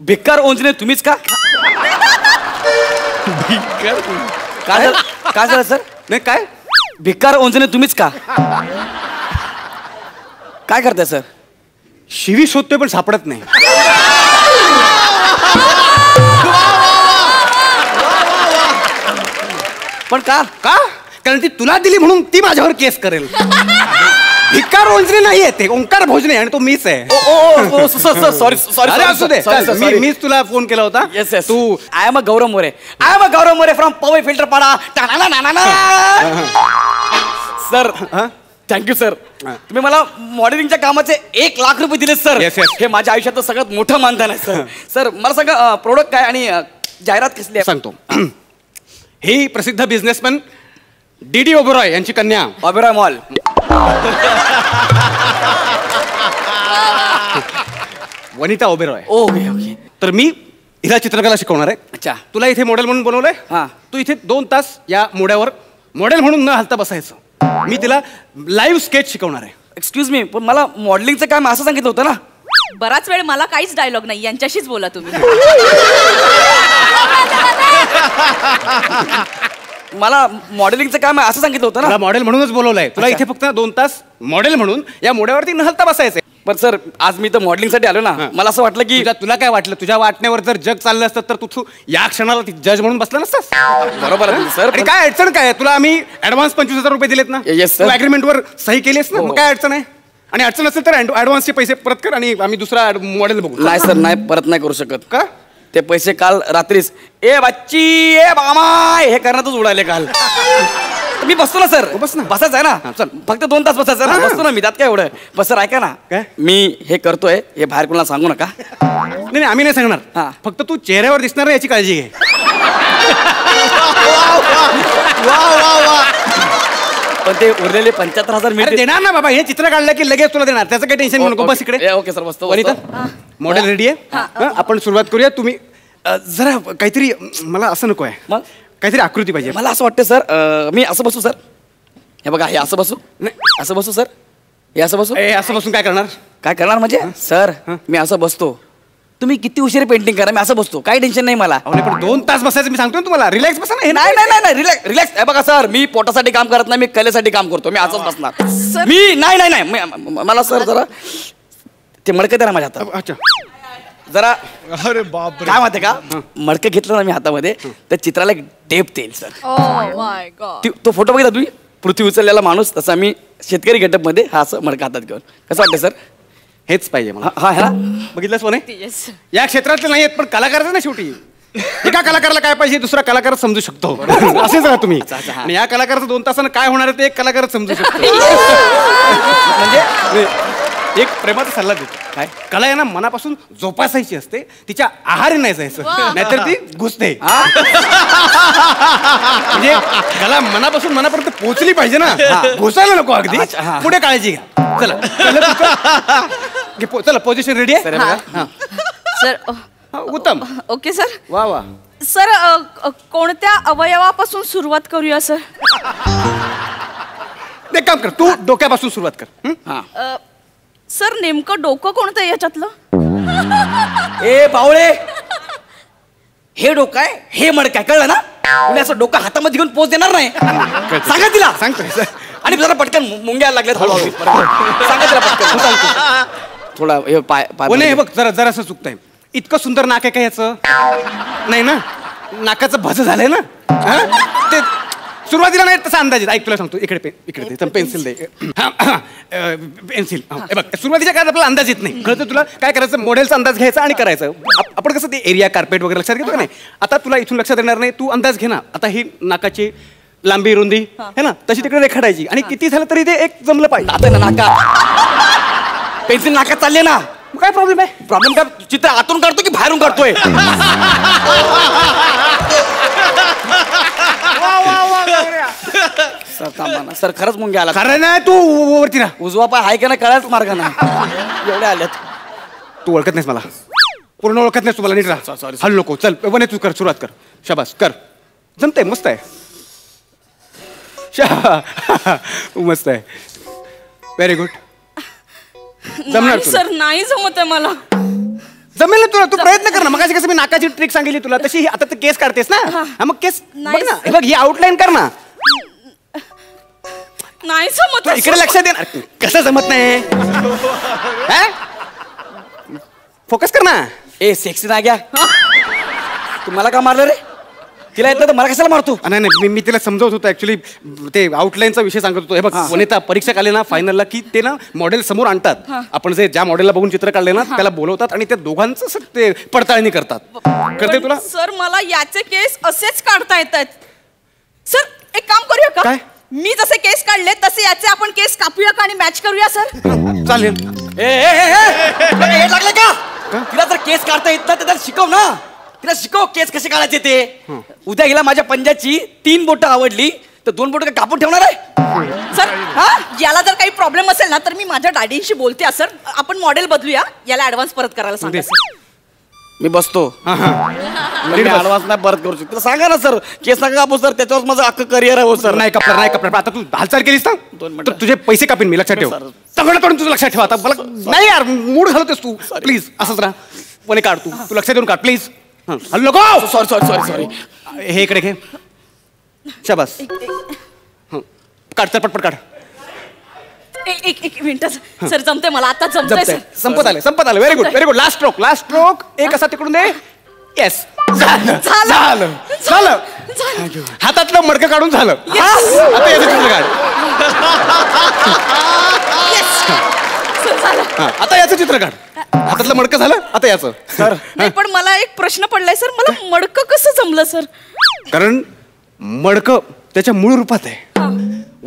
भिक्कार ओंजणे तुम्हीच का? काय झालं सर? नाही काय भिक्कार ओंजणे तुम्हीच का? काय करताय सर? शिवी शोधतोय पण सापडत नाही. पण का? कारण ती तुला दिली म्हणून ती माझ्यावर केस करेल. भिक्कार ओंजणे नाहीये ते, ओंकार भोजने, आणि तो मीच आहे. सॉरी असू दे, मीच तुला फोन केला होता. Yes yes. तू I am a Gaurav More from Powai Filter Pada. Sir thank you sir. तुम्ही मला मॉडेलिंगच्या कामाचे 1 लाख रुपये दिले सर. हे माझ्या आयुष्यातलं सगळ्यात मोठं मानधन आहे सर. सर मला सांगा प्रोडक्ट काय आणि जाहिरात कसली आहे? सांगतो. ही प्रसिद्ध बिझनेसमॅन डी ओबेरॉय यांची कन्या Oberoi mall. Vanita Oberoi. Okay okay. तर मी हिला चित्रकला शिकवणार आहे. अच्छा. तुला इथे मॉडेल म्हणून बनवलंय. हा. तू इथे 2 तास या मोड्यावर मॉडेल म्हणून न हलता बसायचं. मी तिला लाईव्ह स्केच शिकवणार आहे. एक्सक्यूज मी, पण मला मॉडेलिंगचं काम असं सांगितलं होतं ना. बराच वेळ मला काहीच डायलॉग नाही, यांच्याशीच बोला तुम्ही. मला मॉडेलिंगचं काम असं सांगितलं होतं ना. तुला मॉडेल म्हणूनच बोलवलंय. तुला इथे फक्त 2 तास मॉडेल म्हणून या मोड्यावरती न हलता बसायचंय. पण सर आज मी तर मॉडेलिंगसाठी आलो ना. मला असं वाटलं की तुला काय वाटलं? तुझ्या वाटण्यावर जर जग चाललं असतं तर तू या क्षणाला जज म्हणून बसला नसतास. बरोबर आहे सर. आणि काय अडचण काय? तुला आम्ही ऍडव्हान्स 25,000 रुपये दिलेत ना. Yes sir. अग्रीमेंटवर सही केलीस ना. मग काय अडचण आहे? आणि अडचण असेल तर ऍडव्हान्सचे पैसे परत कर आणि आम्ही दुसरा मॉडेल बघू. नाही सर, नाही परत नाही करू शकत. का? ते पैसे काल रात्रीच ए बच्ची ए मामा हे करण्यातच उडाले काल. मी बसतो ना सर. बस ना. बसायचं आहे ना. चल. फक्त 2 तास बसायचं ना. बसतो ना मी, त्यात काय एवढं. बस सर ऐका ना. काय? मी हे करतोय हे बाहेर कोणाला सांगू नका. नाही आम्ही नाही सांगणार. हा. फक्त तू चेहऱ्यावर दिसणार नाही याची काळजी घे. पण ते उरलेले 75,000 अरे देणार ना बाबा. हे चित्र काढलं की लगेच तुला देणार. त्याचं काही टेन्शन घेऊ नको. बस इकडे. ओके सर बसतो. वनिता मॉडेल रेडी आहे. आपण सुरुवात करूया. तुम्ही जरा काहीतरी मला असं नको आहे. मग काहीतरी आकृती पाहिजे. मला असं वाटतं सर मी असं बसू सर. हे बघा हे असं बसू. नाही असं बसू सर. हे असं बसू. असं बसून काय करणार? काय करणार म्हणजे सर मी असं बसतो. तुम्ही किती उशीर पेंटिंग करा, मी असं बसतो. काही टेन्शन नाही मला. पण 2 तास बसायचं मी सांगतो ना तुम्हाला. रिलॅक्स बसा ना. हे नाही नाही नाही रिलॅक्स. बघा सर मी पोटासाठी काम करत नाही, मी कलेसाठी काम करतो. मी असंच बसणार. मी नाही मला सर जरा ते मडकं द्या ना माझ्या हातात. अच्छा. जरा अरे बाप काय माहिती का, मडकं घेतलं ना मी हातामध्ये तर चित्राला एक डेप्थ येईल सर. माय गॉड. तो फोटो बघितला तुम्ही, पृथ्वी उचललेला माणूस, तसा मी शेतकरी गेटअप मध्ये हा असं मडकं हातात घेऊन. कसं वाटतं सर? हेच पाहिजे मला. हा है ना. बघितलंस कोणी या क्षेत्रातले नाही आहेत पण कलाकारच ना शेवटी. एका कलाकाराला काय पाहिजे दुसरा कलाकार समजू शकतो. असेच राहा तुम्ही. आणि या कलाकाराचं 2 तासानं काय होणार आहे ते एक कलाकारच समजू शकतो. म्हणजे एक प्रेमाचा सल्ला देतो. काय? कला आहे ना मनापासून जोपासायची असते, तिच्या आहारी नाही जायचं, नाहीतर ती घुसते. म्हणजे कला मनापर्यंत पोहोचली पाहिजे ना, घुसायला नको अगदी. पुढे काळजी घ्या. चला चला पोझिशन रेडी आहे सर. उत्तम. Okay sir. वा वा. सर कोणत्या अवयवापासून सुरुवात करूया सर? एक काम कर, तू डोक्यापासून सुरुवात कर. सर नेमकं डोकं कोणतं याच्यातलं? ए बावळे, हे डोकं आहे हे मडकं आहे, कळलं ना? तुम्ही असं डोकं हातामध्ये घेऊन पोच देणार नाही. सांगा तिला. सांगतोय. आणि जरा पटकन मुंग्या लागल्यात हळूहळू. सांगा तिला पटकन. थोडा हे पाय हे बघ जरा असं चुकतंय. इतकं सुंदर नाक आहे का याचं? नाही ना, नाकाचं भज झालंय ना. ते सुरुवातीला नाही तसा अंदाज येत. ऐक तुला सांगतो, इकडे दे पेन्सिल दे. पेन्सिल. बघ सुरुवातीच्या काळात आपल्याला अंदाज येत नाही. कळतं तुला काय करायचं? मॉडेलचा अंदाज घ्यायचा आणि करायचं. आपण कसं ते एरिया कार्पेट वगैरे लक्षात घेतो का नाही. आता तुला इथून लक्षात येणार नाही, तू अंदाज घे ना. आता ही नाकाची लांबी रुंदी है ना तशी तिकडे रेखाटायची आणि किती झालं तरी ते एक जमलं पाहिजे. आता ना नाका पेन्सिल नाकात चालले ना, काय प्रॉब्लेम आहे? प्रॉब्लेम काय? चित्र आतून काढतो की बाहेरून काढतोय? सर खरंच मुंग्या आला. खरं नाही, तू वरती राहा. उजवा पाय हाय का नाही कळायच मार्ग नाही. एवढे आल्यात. तू ओळखत नाहीस मला, पूर्ण ओळखत नाहीस तुम्हाला. नीट राहा. सॉरी. हल्लो नको. चल वने तू कर, सुरुवात कर. शाबास कर. जमतंय, मस्त आहे. मस्त आहे. Very good. जमणार सर नाही जमत आहे मला. जमेल ना तुला. तू प्रयत्न कर ना. मग कसं मी नाकाची ट्रिक सांगितली तुला तशी आता तू केस काढतेस ना. हा मग केस बघ ना. हे बघ ही आउटलाईन कर ना. नाही जमत. इकडे लक्ष दे ना. कसं जमत नाही. फोकस कर ना. ए सेक्सी ना घ्या तुम्हाला का मारलं रे? तिला येत तर मला कशाला मारतो? नाही नाही मी तिला समजवत होतो ऍक्च्युली ते आउटलाईनचा विषय सांगत होतो. हे बघ वनिता परीक्षक आले ना फायनलला की ते ना मॉडेल समोर आणतात. आपण जे ज्या मॉडेलला बघून चित्र काढले ना त्याला बोलवतात आणि त्या दोघांचं ते पडताळणी करतात. करते तुला? सर मला याचे केस असेच काढता येतात. सर एक काम करूया का? काय? मी जसे केस काढले तसे याचे आपण केस कापूया का आणि मॅच करूया सर? चालेल. हे लागलं का? तिला जर केस काढता येत ना तर त्याला शिकव ना. तिला शिकव केस कसे काढायचे ते. उद्या गेला माझ्या पंजाची 3 बोटं आवडली तर 2 बोटं कापून ठेवणार आहे सर. हा याला जर काही प्रॉब्लेम असेल ना तर मी माझ्या डॅडींशी बोलते सर. आपण मॉडेल बदलूया. याला ऍडव्हान्स परत करायला सांगा सर. मी बसतो. ऍडव्हान्स नाही परत करू शकतो. सांगा ना सर केस नका कापू सर. त्याच्यावर माझं अख्खं करिअर आहे. हो सर नाही कपडा नाही कपडा. आता तू हालचाल केलीस ना 2 मिनिटं. तर तुझे पैसे कापीन मी. लक्षात ठेव. सगळं करून तुझं लक्षात ठेव. आता मला नाही यार मूड घालवतेस तू. प्लीज असंच राहा. कोणी काढ तू लक्ष देऊन काढ प्लीज. हल्लो नको. Sorry sorry sorry sorry. हे इकडे घे. शाबास. काढ तर पटपट काढ. एक मिनिट सर. जमते मला आता जमतंय सर. संपत आलं. Very good very good. Last stroke एक असा तिकडून दे. येस झालं झालं झालं. हातातलं मडकं काढून झालं. आता याचं चित्र काढ. आता याचं चित्र काढ. हातातलं मडकं झालं. आता याचं. सर नाही पण मला एक प्रश्न पडलाय सर. मला मडकं कसं जमलं सर? कारण मडकं त्याच्या मूळ रूपात आहे.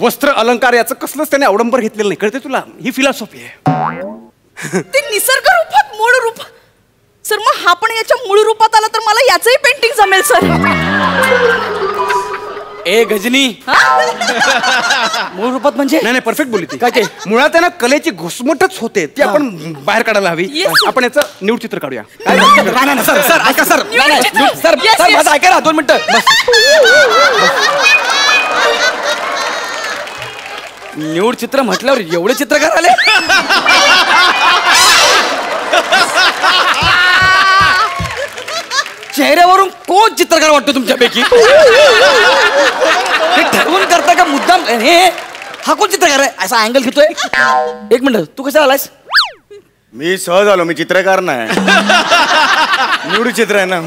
वस्त्र अलंकार याचं कसलंच त्याने अवडंबर घेतलेलं नाही. कळते तुला? ही फिलॉसॉफी आहे. ते निसर्ग रूपात मूळ रूप सर. मग हा पण याच्या मूळ रूपात आला तर मला याचंही पेंटिंग जमेल सर. ए गजनी मूळ रूपात म्हणजे? नाही परफेक्ट बोलली ती. काय ते? मुळात आहे ना कलेची घुसमटच होते ती आपण बाहेर काढायला हवी. Yes. आपण याचं न्यूड चित्र काढूया. सर सर ऐका sir. Sir Yes, sir yes. माझं ऐका ना 2 मिनिटं. न्यूड चित्र म्हटल्यावर एवढे चित्रकार आले? चेहऱ्यावरून कोण चित्रकार वाटतो तुमच्यापैकी? हे ठरवून करता का मुद्दाम? हे हा कोण चित्रकार आहे? असा अँगल घेतोय. एक मिनिट तू कसा आलायस? मी सहज आलो. मी चित्रकार नाही. निवडी चित्र आहे ना.